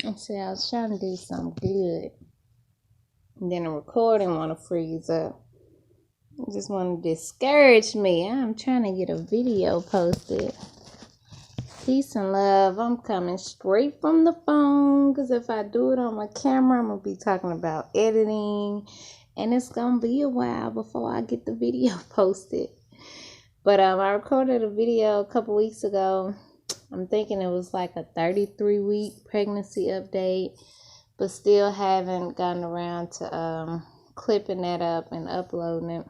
I said I was trying to do something good. And then the recording want to freeze up. I just want to discourage me. I'm trying to get a video posted. Peace and love. I'm coming straight from the phone because if I do it on my camera, I'm going to be talking about editing. And it's going to be a while before I get the video posted. But I recorded a video a couple weeks ago. I'm thinking it was like a 33-week pregnancy update. But still haven't gotten around to clipping that up and uploading it.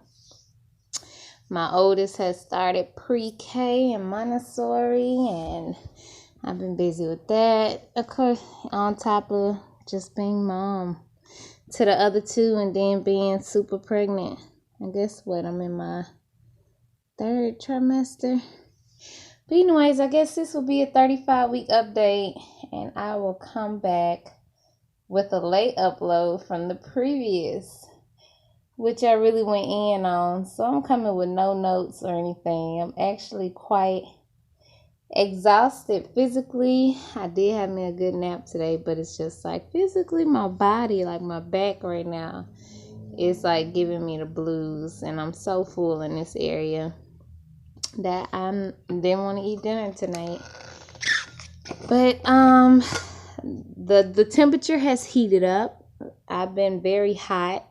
My oldest has started pre-K and Montessori, and I've been busy with that. Of course, on top of just being mom to the other two and then being super pregnant. And guess what? I'm in my 3rd trimester. But anyways, I guess this will be a 35-week update, and I will come back with a late upload from the previous, which I really went in on. So I'm coming with no notes or anything. I'm actually quite exhausted physically. I did have me a good nap today, but it's just like physically my body, like my back right now, is like giving me the blues. And I'm so full in this area that I didn't want to eat dinner tonight. But the temperature has heated up. I've been very hot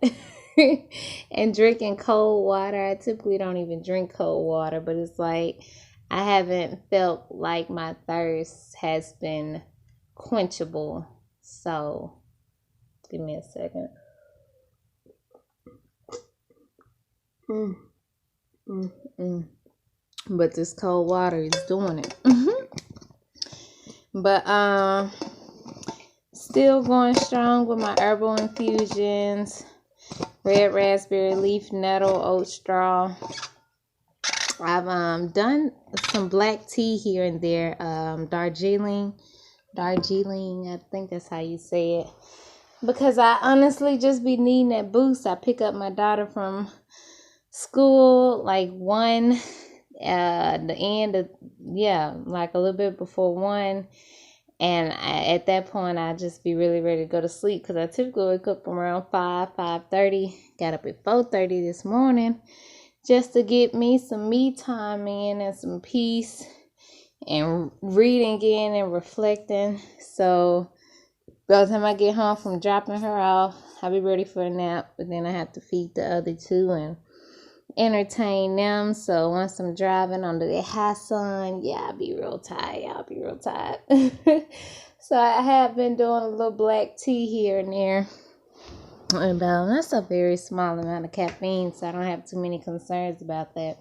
and drinking cold water. I typically don't even drink cold water, but it's like I haven't felt like my thirst has been quenchable. So give me a second. But this cold water is doing it. But still going strong with my herbal infusions. Red raspberry leaf, nettle, oat straw. I've done some black tea here and there. Darjeeling, I think that's how you say it. Because I honestly just be needing that boost. I pick up my daughter from school like like a little bit before 1. And at that point, I just be really ready to go to sleep because I typically wake up from around 5:30. Got up at 4:30 this morning just to get me some me time in and some peace and reading again and reflecting. So by the time I get home from dropping her off, I'll be ready for a nap. But then I have to feed the other two and entertain them. So once I'm driving under the high sun, I'll be real tired. So I have been doing a little black tea here and there. And that's a very small amount of caffeine, so I don't have too many concerns about that.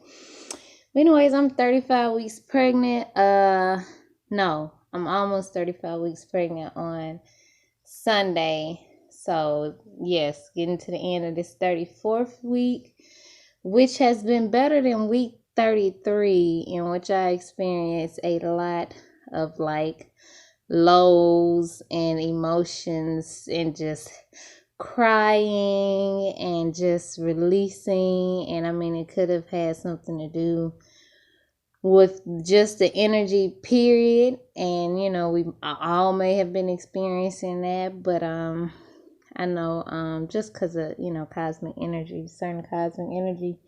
But anyways, I'm 35 weeks pregnant. No, I'm almost 35 weeks pregnant on Sunday. So yes, getting to the end of this 34th week, which has been better than week 33, in which I experienced a lot of like lows and emotions and just crying and just releasing. And I mean, it could have had something to do with just the energy period, and we all may have been experiencing that, but I know just because of cosmic energy, certain cosmic energy,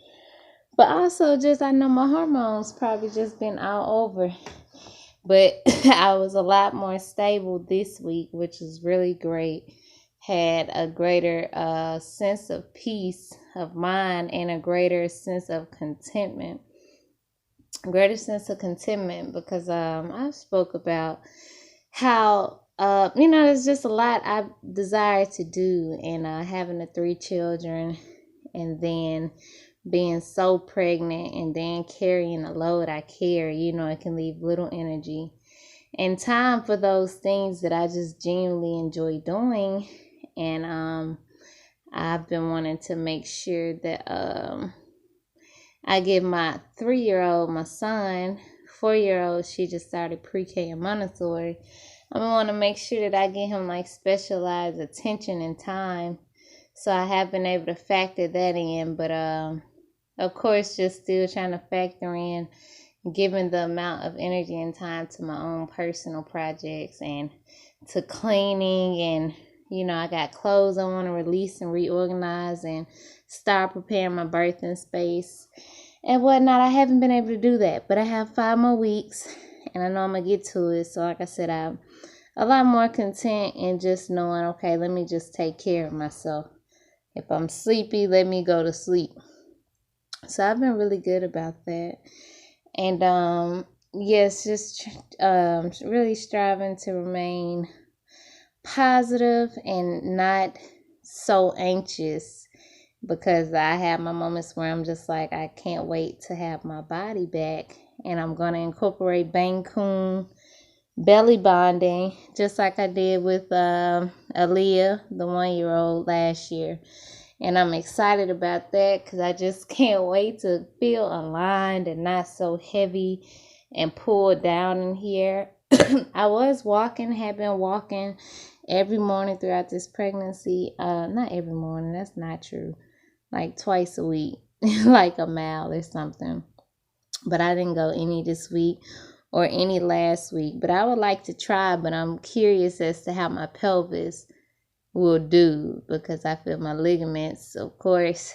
but also just I know my hormones probably just been all over. But I was a lot more stable this week, which is really great. Had a greater sense of peace of mind and a greater sense of contentment. Because I spoke about how there's just a lot I desire to do, and having the 3 children and then being so pregnant and then carrying the load I carry, it can leave little energy and time for those things that I just genuinely enjoy doing. And I've been wanting to make sure that I give my 3-year-old, my son, 4-year-old, she just started pre-K and Montessori. I want to make sure that I get him like specialized attention and time. So I have been able to factor that in, but of course, just still trying to factor in giving the amount of energy and time to my own personal projects and to cleaning, and I got clothes I want to release and reorganize and start preparing my birthing space and whatnot. I haven't been able to do that, but I have 5 more weeks, and I know I'm gonna get to it. So like I said, I'm a lot more content in just knowing, okay, let me just take care of myself. If I'm sleepy, let me go to sleep. So I've been really good about that. And yes, just really striving to remain positive and not so anxious, because I have my moments where I'm just like, I can't wait to have my body back. And I'm going to incorporate Bangkun belly bonding, just like I did with Aaliyah, the 1-year-old, last year. And I'm excited about that because I just can't wait to feel aligned and not so heavy and pulled down in here. I had been walking every morning throughout this pregnancy. Not every morning, that's not true. Like twice a week, like a mile or something. But I didn't go any this week or any last week. But I would like to try, but I'm curious as to how my pelvis will do, because I feel my ligaments, of course,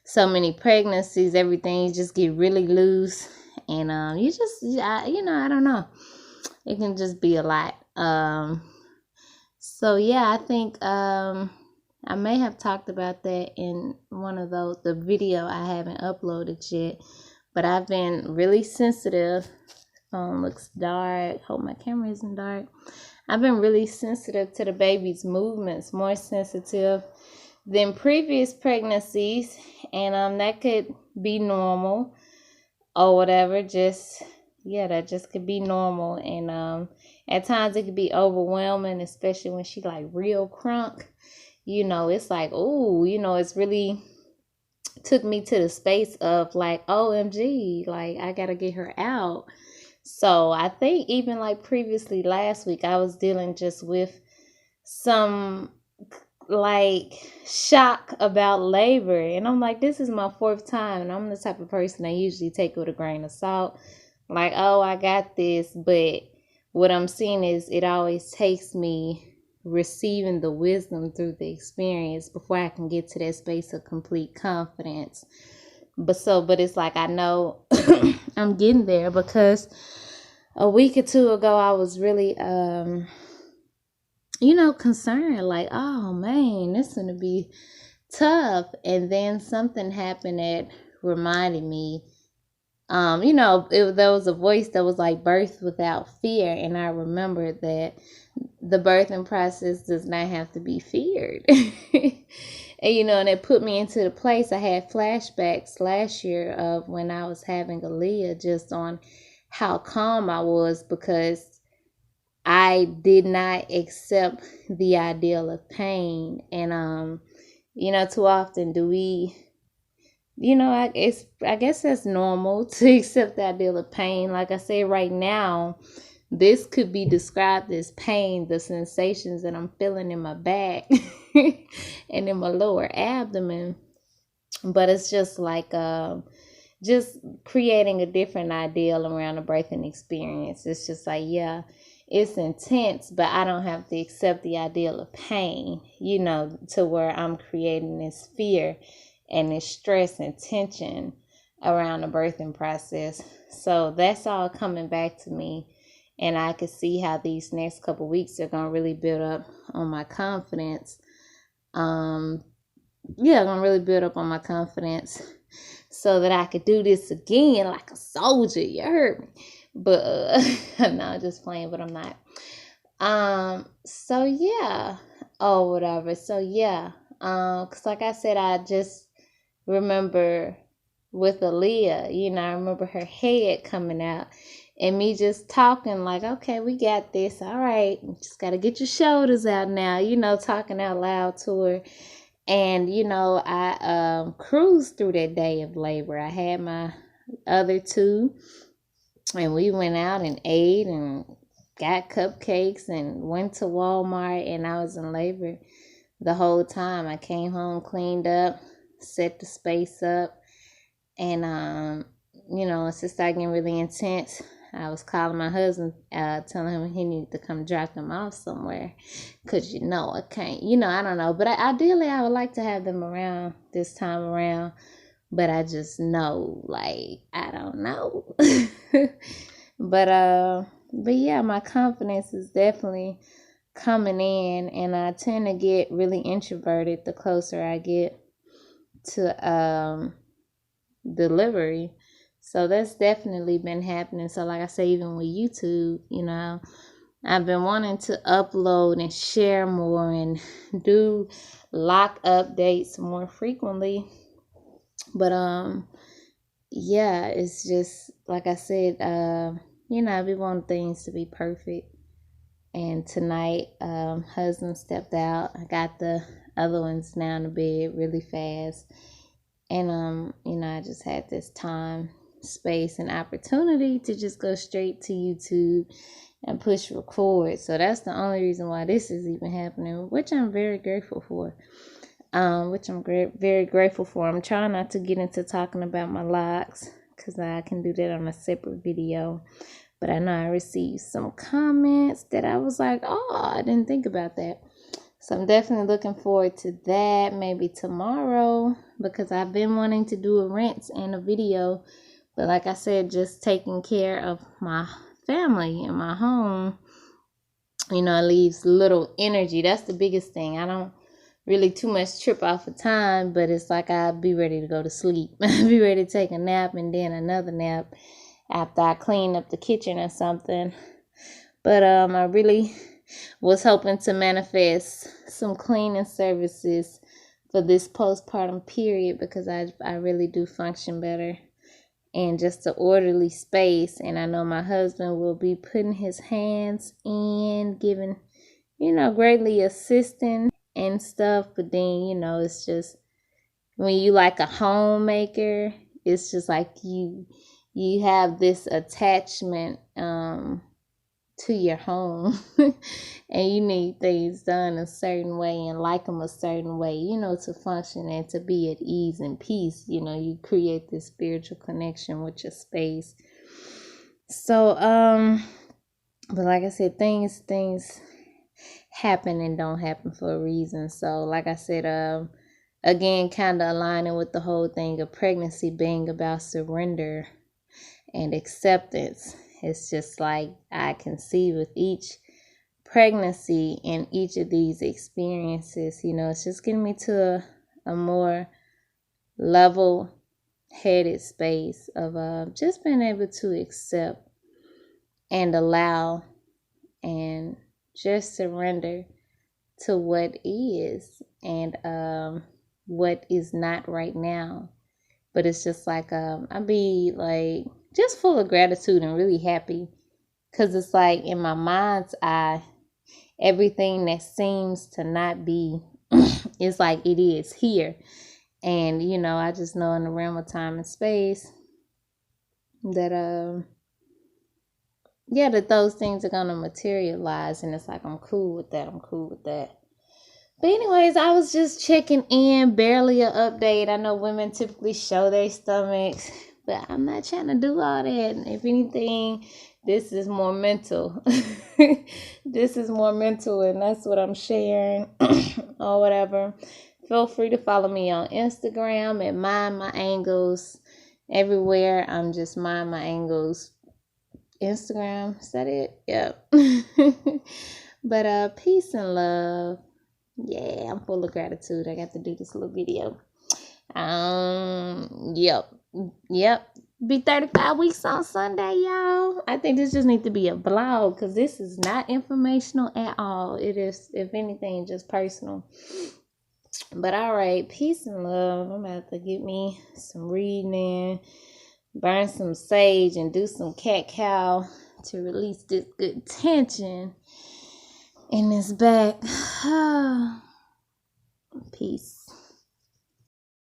so many pregnancies, everything just get really loose, and I don't know, it can just be a lot. So yeah, I think I may have talked about that in one of the video I haven't uploaded yet, but I've been really sensitive. Phone looks dark. Hope my camera isn't dark. I've been really sensitive to the baby's movements, more sensitive than previous pregnancies, and that could be normal or whatever. That just could be normal, and at times it could be overwhelming, especially when she like real crunk. It's like, oh, it's really took me to the space of like, OMG, like I gotta get her out. So I think even like previously last week, I was dealing just with some like shock about labor. And I'm like, this is my 4th time. And I'm the type of person that usually take it with a grain of salt. Like, oh, I got this. But what I'm seeing is it always takes me receiving the wisdom through the experience before I can get to that space of complete confidence. But it's like, I know I'm getting there, because a week or 2 ago, I was really, concerned, like, oh man, this is going to be tough. And then something happened that reminded me, there was a voice that was like, birth without fear. And I remembered that the birthing process does not have to be feared. And it put me into the place. I had flashbacks last year of when I was having Aaliyah, just on how calm I was, because I did not accept the ideal of pain. And too often do we, I guess that's normal to accept the ideal of pain. Like I said, right now, this could be described as pain, the sensations that I'm feeling in my back and in my lower abdomen. But it's just like just creating a different ideal around the birthing experience. It's just like, yeah, it's intense, but I don't have to accept the ideal of pain, to where I'm creating this fear and this stress and tension around the birthing process. So that's all coming back to me. And I can see how these next couple weeks are going to really build up on my confidence. Going to really build up on my confidence so that I could do this again like a soldier. You heard me. But no, just playing, but I'm not. So yeah. Oh, whatever. So yeah. Because like I said, I just remember with Aaliyah, I remember her head coming out. And me just talking like, okay, we got this. All right. Just got to get your shoulders out now. Talking out loud to her. And, I cruised through that day of labor. I had my other 2. And we went out and ate and got cupcakes and went to Walmart. And I was in labor the whole time. I came home, cleaned up, set the space up. And, once it started getting really intense, I was calling my husband, telling him he needed to come drop them off somewhere. Because, I can't, I don't know. But ideally, I would like to have them around this time around. But I just know, like, I don't know. But yeah, my confidence is definitely coming in. And I tend to get really introverted the closer I get to delivery. So that's definitely been happening. So like I say, even with YouTube, I've been wanting to upload and share more and do lock updates more frequently. But yeah, it's just like I said, I be wanting things to be perfect. And tonight, husband stepped out. I got the other ones now in the bed really fast. And I just had this time, space, and opportunity to just go straight to YouTube and push record. So that's the only reason why this is even happening, which I'm very grateful for. Very grateful for. I'm trying not to get into talking about my locks because I can do that on a separate video. But I know I received some comments that I was like, oh, I didn't think about that. So I'm definitely looking forward to that, maybe tomorrow, because I've been wanting to do a rinse and a video. But like I said, just taking care of my family and my home, it leaves little energy. That's the biggest thing. I don't really too much trip off of time, but it's like I'll be ready to go to sleep. I'll be ready to take a nap and then another nap after I clean up the kitchen or something. But I really was hoping to manifest some cleaning services for this postpartum period because I really do function better in just an orderly space. And I know my husband will be putting his hands in, giving, greatly assisting and stuff. But then, it's just when you like a homemaker, it's just like you have this attachment to your home and you need things done a certain way and like them a certain way, to function and to be at ease and peace. You create this spiritual connection with your space. So, but like I said, things happen and don't happen for a reason. So like I said, again, kind of aligning with the whole thing of pregnancy being about surrender and acceptance. It's just like I can see with each pregnancy and each of these experiences, it's just getting me to a more level-headed space of just being able to accept and allow and just surrender to what is and what is not right now. But it's just like I be like just full of gratitude and really happy because it's like in my mind's eye, everything that seems to not be is like it is here. And I just know in the realm of time and space that that those things are gonna materialize, and it's like I'm cool with that. But anyways, I was just checking in, barely an update. I know women typically show their stomachs, but I'm not trying to do all that. If anything, this is more mental. This is more mental, and that's what I'm sharing or whatever. Feel free to follow me on Instagram at Mind My Angles. Everywhere, I'm just Mind My Angles. Instagram, is that it? Yep. But peace and love. Yeah, I'm full of gratitude. I got to do this little video. Yep. Be 35 weeks on Sunday, y'all. I think this just needs to be a vlog because this is not informational at all. It is, if anything, just personal. But all right, peace and love. I'm about to get me some reading in, burn some sage, and do some cat-cow to release this good tension in this back. Peace.